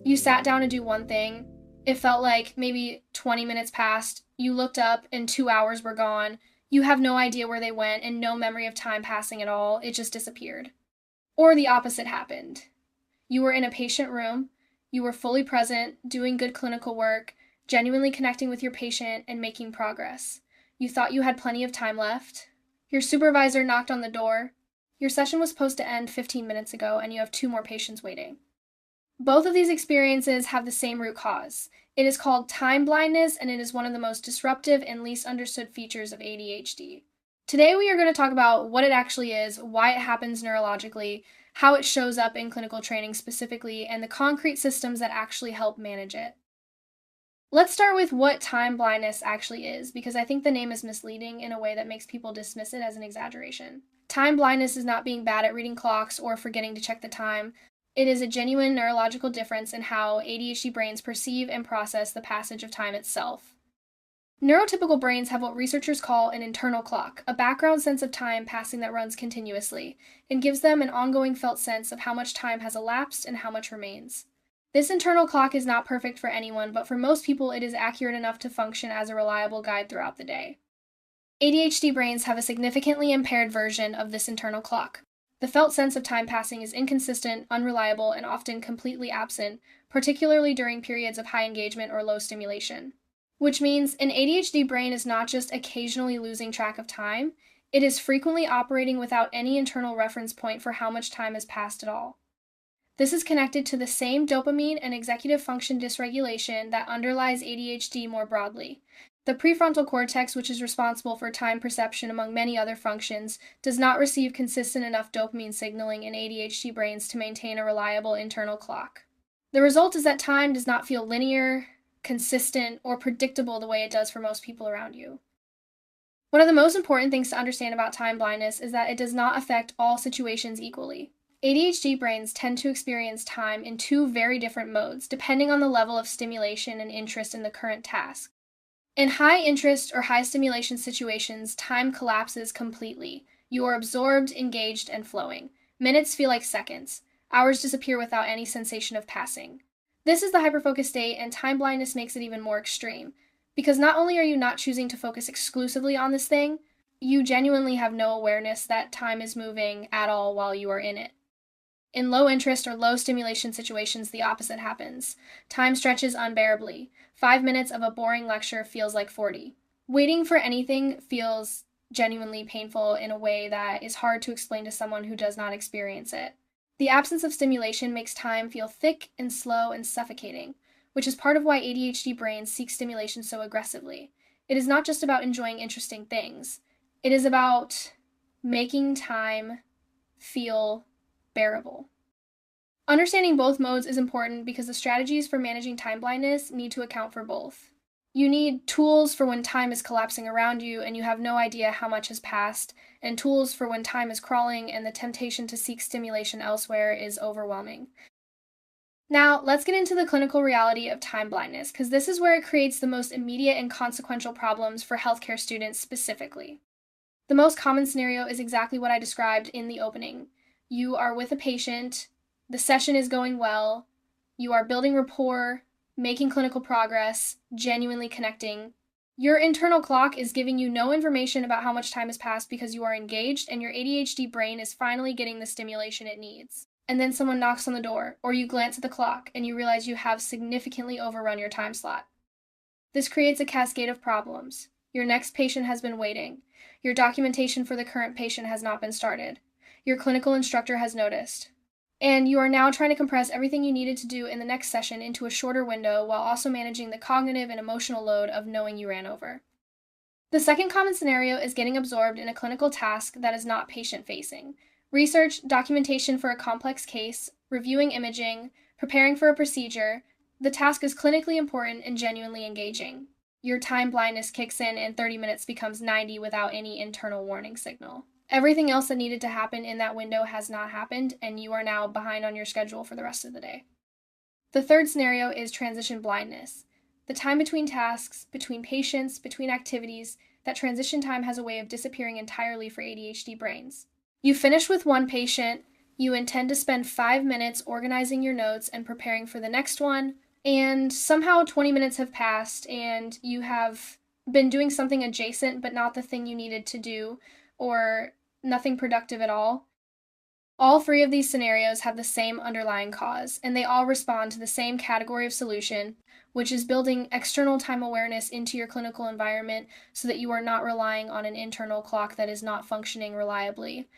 You sat down to do one thing. It felt like maybe 20 minutes passed. You looked up and 2 hours were gone. You have no idea where they went and no memory of time passing at all. It just disappeared. Or the opposite happened. You were in a patient room. You were fully present, doing good clinical work, genuinely connecting with your patient and making progress. You thought you had plenty of time left. Your supervisor knocked on the door. Your session was supposed to end 15 minutes ago and you have 2 more patients waiting. Both of these experiences have the same root cause. It is called time blindness, and it is one of the most disruptive and least understood features of ADHD. Today we are going to talk about what it actually is, why it happens neurologically, how it shows up in clinical training specifically, and the concrete systems that actually help manage it. Let's start with what time blindness actually is, because I think the name is misleading in a way that makes people dismiss it as an exaggeration. Time blindness is not being bad at reading clocks or forgetting to check the time. It is a genuine neurological difference in how ADHD brains perceive and process the passage of time itself. Neurotypical brains have what researchers call an internal clock, a background sense of time passing that runs continuously, and gives them an ongoing felt sense of how much time has elapsed and how much remains. This internal clock is not perfect for anyone, but for most people it is accurate enough to function as a reliable guide throughout the day. ADHD brains have a significantly impaired version of this internal clock. The felt sense of time passing is inconsistent, unreliable, and often completely absent, particularly during periods of high engagement or low stimulation. Which means an ADHD brain is not just occasionally losing track of time, it is frequently operating without any internal reference point for how much time has passed at all. This is connected to the same dopamine and executive function dysregulation that underlies ADHD more broadly. The prefrontal cortex, which is responsible for time perception among many other functions, does not receive consistent enough dopamine signaling in ADHD brains to maintain a reliable internal clock. The result is that time does not feel linear, consistent, or predictable the way it does for most people around you. One of the most important things to understand about time blindness is that it does not affect all situations equally. ADHD brains tend to experience time in 2 very different modes, depending on the level of stimulation and interest in the current task. In high interest or high stimulation situations, time collapses completely. You are absorbed, engaged, and flowing. Minutes feel like seconds. Hours disappear without any sensation of passing. This is the hyperfocus state, and time blindness makes it even more extreme. Because not only are you not choosing to focus exclusively on this thing, you genuinely have no awareness that time is moving at all while you are in it. In low interest or low stimulation situations, the opposite happens. Time stretches unbearably. 5 minutes of a boring lecture feels like 40. Waiting for anything feels genuinely painful in a way that is hard to explain to someone who does not experience it. The absence of stimulation makes time feel thick and slow and suffocating, which is part of why ADHD brains seek stimulation so aggressively. It is not just about enjoying interesting things. It is about making time feel bearable. Understanding both modes is important because the strategies for managing time blindness need to account for both. You need tools for when time is collapsing around you and you have no idea how much has passed, and tools for when time is crawling and the temptation to seek stimulation elsewhere is overwhelming. Now, let's get into the clinical reality of time blindness, because this is where it creates the most immediate and consequential problems for healthcare students specifically. The most common scenario is exactly what I described in the opening. You are with a patient, the session is going well, you are building rapport, making clinical progress, genuinely connecting. Your internal clock is giving you no information about how much time has passed because you are engaged and your ADHD brain is finally getting the stimulation it needs. And then someone knocks on the door, or you glance at the clock and you realize you have significantly overrun your time slot. This creates a cascade of problems. Your next patient has been waiting. Your documentation for the current patient has not been started. Your clinical instructor has noticed. And you are now trying to compress everything you needed to do in the next session into a shorter window while also managing the cognitive and emotional load of knowing you ran over. The second common scenario is getting absorbed in a clinical task that is not patient-facing. Research, documentation for a complex case, reviewing imaging, preparing for a procedure. The task is clinically important and genuinely engaging. Your time blindness kicks in and 30 minutes becomes 90 without any internal warning signal. Everything else that needed to happen in that window has not happened, and you are now behind on your schedule for the rest of the day. The third scenario is transition blindness. The time between tasks, between patients, between activities, that transition time has a way of disappearing entirely for ADHD brains. You finish with one patient, You intend to spend 5 minutes organizing your notes and preparing for the next one, and somehow 20 minutes have passed and you have been doing something adjacent but not the thing you needed to do, or nothing productive at all. All three of these scenarios have the same underlying cause, and they all respond to the same category of solution, which is building external time awareness into your clinical environment so that you are not relying on an internal clock that is not functioning reliably.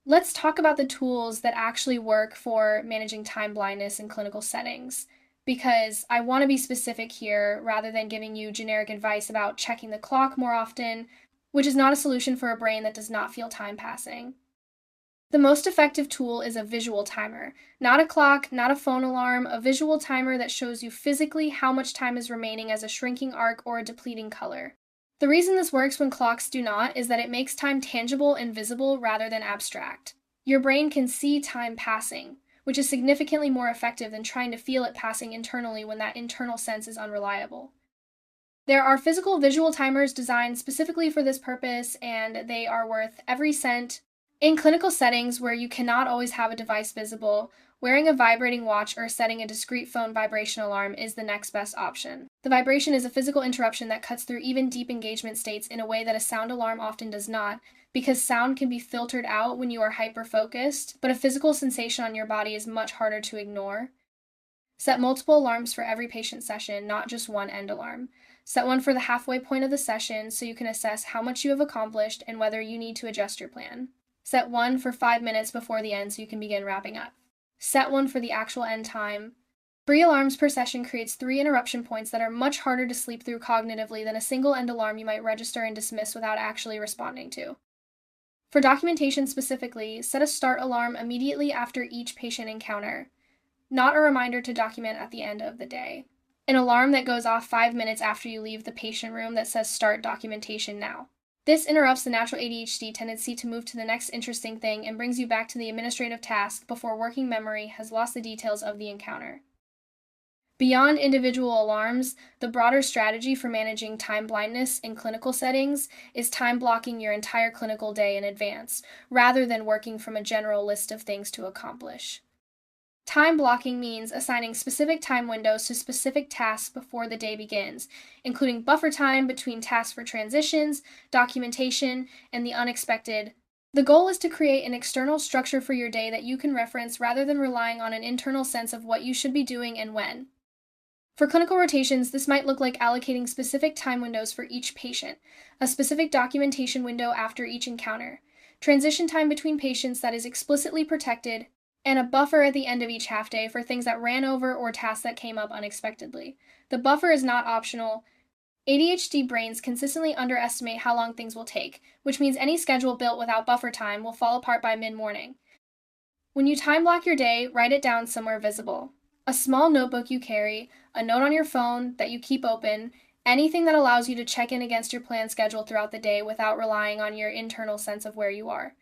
Let's talk about the tools that actually work for managing time blindness in clinical settings, because I want to be specific here rather than giving you generic advice about checking the clock more often, which is not a solution for a brain that does not feel time passing. The most effective tool is a visual timer. Not a clock, not a phone alarm, a visual timer that shows you physically how much time is remaining as a shrinking arc or a depleting color. The reason this works when clocks do not is that it makes time tangible and visible rather than abstract. Your brain can see time passing, which is significantly more effective than trying to feel it passing internally when that internal sense is unreliable. There are physical visual timers designed specifically for this purpose, and they are worth every cent. In clinical settings where you cannot always have a device visible, wearing a vibrating watch or setting a discrete phone vibration alarm is the next best option. The vibration is a physical interruption that cuts through even deep engagement states in a way that a sound alarm often does not, because sound can be filtered out when you are hyper-focused, but a physical sensation on your body is much harder to ignore. Set multiple alarms for every patient session, not just one end alarm. Set one for the halfway point of the session so you can assess how much you have accomplished and whether you need to adjust your plan. Set one for 5 minutes before the end so you can begin wrapping up. Set one for the actual end time. 3 alarms per session creates 3 interruption points that are much harder to sleep through cognitively than a single end alarm you might register and dismiss without actually responding to. For documentation specifically, set a start alarm immediately after each patient encounter, not a reminder to document at the end of the day. An alarm that goes off 5 minutes after you leave the patient room that says start documentation now. This interrupts the natural ADHD tendency to move to the next interesting thing and brings you back to the administrative task before working memory has lost the details of the encounter. Beyond individual alarms, the broader strategy for managing time blindness in clinical settings is time blocking your entire clinical day in advance, rather than working from a general list of things to accomplish. Time blocking means assigning specific time windows to specific tasks before the day begins, including buffer time between tasks for transitions, documentation, and the unexpected. The goal is to create an external structure for your day that you can reference rather than relying on an internal sense of what you should be doing and when. For clinical rotations, this might look like allocating specific time windows for each patient, a specific documentation window after each encounter, transition time between patients that is explicitly protected, and a buffer at the end of each half-day for things that ran over or tasks that came up unexpectedly. The buffer is not optional. ADHD brains consistently underestimate how long things will take, which means any schedule built without buffer time will fall apart by mid-morning. When you time block your day, write it down somewhere visible. A small notebook you carry, a note on your phone that you keep open, anything that allows you to check in against your planned schedule throughout the day without relying on your internal sense of where you are.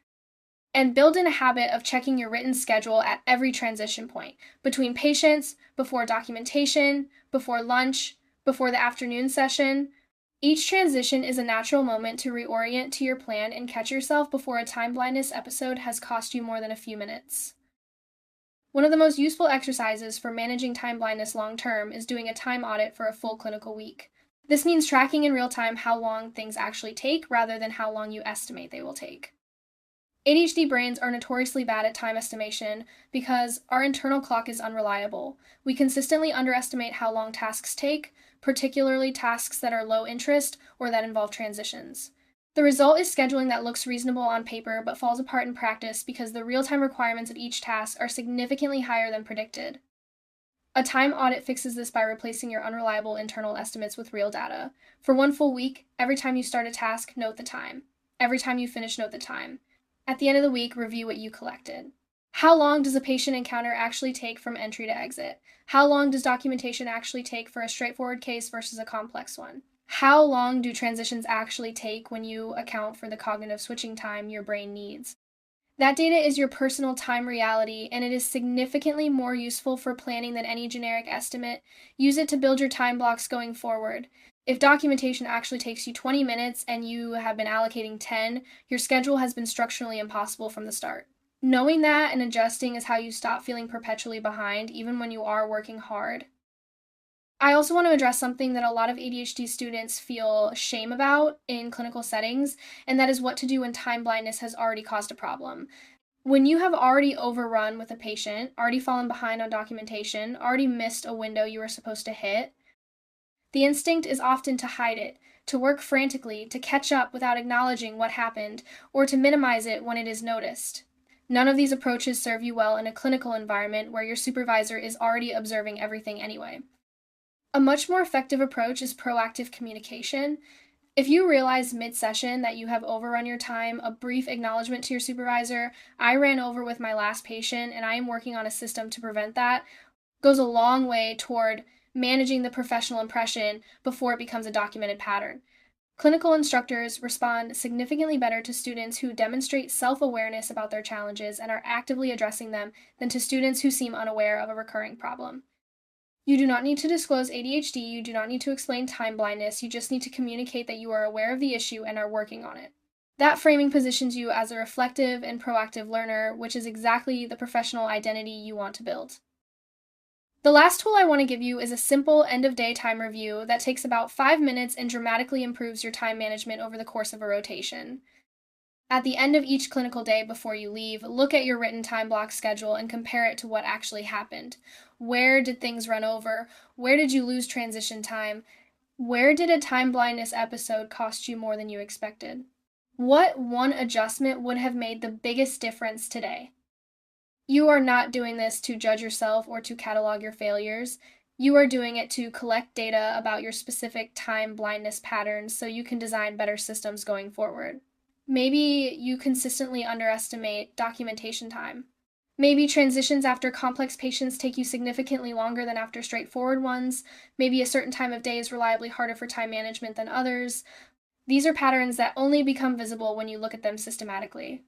And build in a habit of checking your written schedule at every transition point, between patients, before documentation, before lunch, before the afternoon session. Each transition is a natural moment to reorient to your plan and catch yourself before a time blindness episode has cost you more than a few minutes. One of the most useful exercises for managing time blindness long-term is doing a time audit for a full clinical week. This means tracking in real time how long things actually take rather than how long you estimate they will take. ADHD brains are notoriously bad at time estimation because our internal clock is unreliable. We consistently underestimate how long tasks take, particularly tasks that are low interest or that involve transitions. The result is scheduling that looks reasonable on paper but falls apart in practice because the real-time requirements of each task are significantly higher than predicted. A time audit fixes this by replacing your unreliable internal estimates with real data. For one full week, every time you start a task, note the time. Every time you finish, note the time. At the end of the week, review what you collected. How long does a patient encounter actually take from entry to exit? How long does documentation actually take for a straightforward case versus a complex one? How long do transitions actually take when you account for the cognitive switching time your brain needs? That data is your personal time reality, and it is significantly more useful for planning than any generic estimate. Use it to build your time blocks going forward. If documentation actually takes you 20 minutes and you have been allocating 10, your schedule has been structurally impossible from the start. Knowing that and adjusting is how you stop feeling perpetually behind, even when you are working hard. I also want to address something that a lot of ADHD students feel shame about in clinical settings, and that is what to do when time blindness has already caused a problem. When you have already overrun with a patient, already fallen behind on documentation, already missed a window you were supposed to hit, the instinct is often to hide it, to work frantically, to catch up without acknowledging what happened, or to minimize it when it is noticed. None of these approaches serve you well in a clinical environment where your supervisor is already observing everything anyway. A much more effective approach is proactive communication. If you realize mid-session that you have overrun your time, a brief acknowledgement to your supervisor, "I ran over with my last patient and I am working on a system to prevent that," goes a long way toward managing the professional impression before it becomes a documented pattern. Clinical instructors respond significantly better to students who demonstrate self-awareness about their challenges and are actively addressing them than to students who seem unaware of a recurring problem. You do not need to disclose ADHD, you do not need to explain time blindness, you just need to communicate that you are aware of the issue and are working on it. That framing positions you as a reflective and proactive learner, which is exactly the professional identity you want to build. The last tool I want to give you is a simple end-of-day time review that takes about 5 minutes and dramatically improves your time management over the course of a rotation. At the end of each clinical day before you leave, look at your written time block schedule and compare it to what actually happened. Where did things run over? Where did you lose transition time? Where did a time blindness episode cost you more than you expected? What one adjustment would have made the biggest difference today? You are not doing this to judge yourself or to catalog your failures. You are doing it to collect data about your specific time blindness patterns so you can design better systems going forward. Maybe you consistently underestimate documentation time. Maybe transitions after complex patients take you significantly longer than after straightforward ones. Maybe a certain time of day is reliably harder for time management than others. These are patterns that only become visible when you look at them systematically.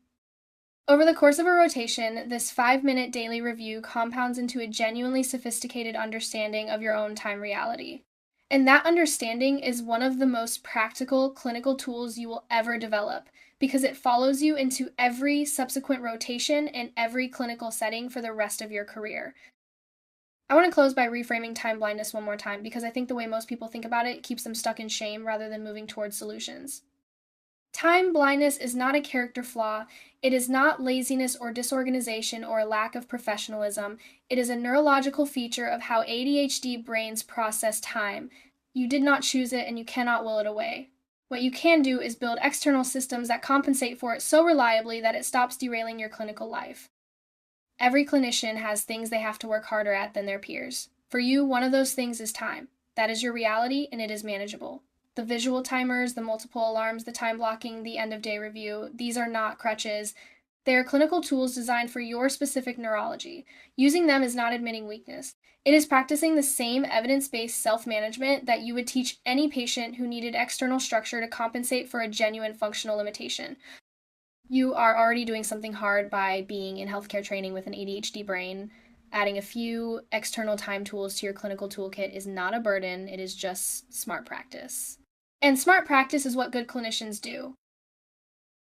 Over the course of a rotation, this 5-minute daily review compounds into a genuinely sophisticated understanding of your own time reality. And that understanding is one of the most practical clinical tools you will ever develop because it follows you into every subsequent rotation and every clinical setting for the rest of your career. I want to close by reframing time blindness one more time because I think the way most people think about it keeps them stuck in shame rather than moving towards solutions. Time blindness is not a character flaw. It is not laziness or disorganization or a lack of professionalism. It is a neurological feature of how ADHD brains process time. You did not choose it and you cannot will it away. What you can do is build external systems that compensate for it so reliably that it stops derailing your clinical life. Every clinician has things they have to work harder at than their peers. For you, one of those things is time. That is your reality and it is manageable. The visual timers, the multiple alarms, the time blocking, the end-of-day review, these are not crutches. They are clinical tools designed for your specific neurology. Using them is not admitting weakness. It is practicing the same evidence-based self-management that you would teach any patient who needed external structure to compensate for a genuine functional limitation. You are already doing something hard by being in healthcare training with an ADHD brain. Adding a few external time tools to your clinical toolkit is not a burden, it is just smart practice. And smart practice is what good clinicians do.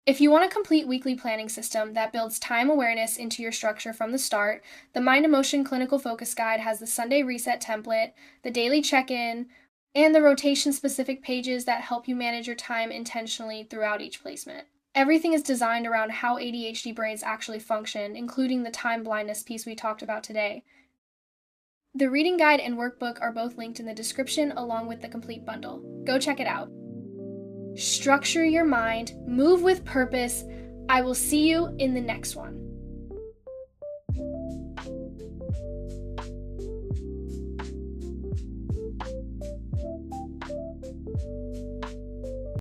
If you want a complete weekly planning system that builds time awareness into your structure from the start, the Mind Emotion Clinical Focus Guide has the Sunday Reset template, the daily check-in, and the rotation-specific pages that help you manage your time intentionally throughout each placement. Everything is designed around how ADHD brains actually function, including the time blindness piece we talked about today. The reading guide and workbook are both linked in the description along with the complete bundle. Go check it out. Structure your mind, move with purpose. I will see you in the next one.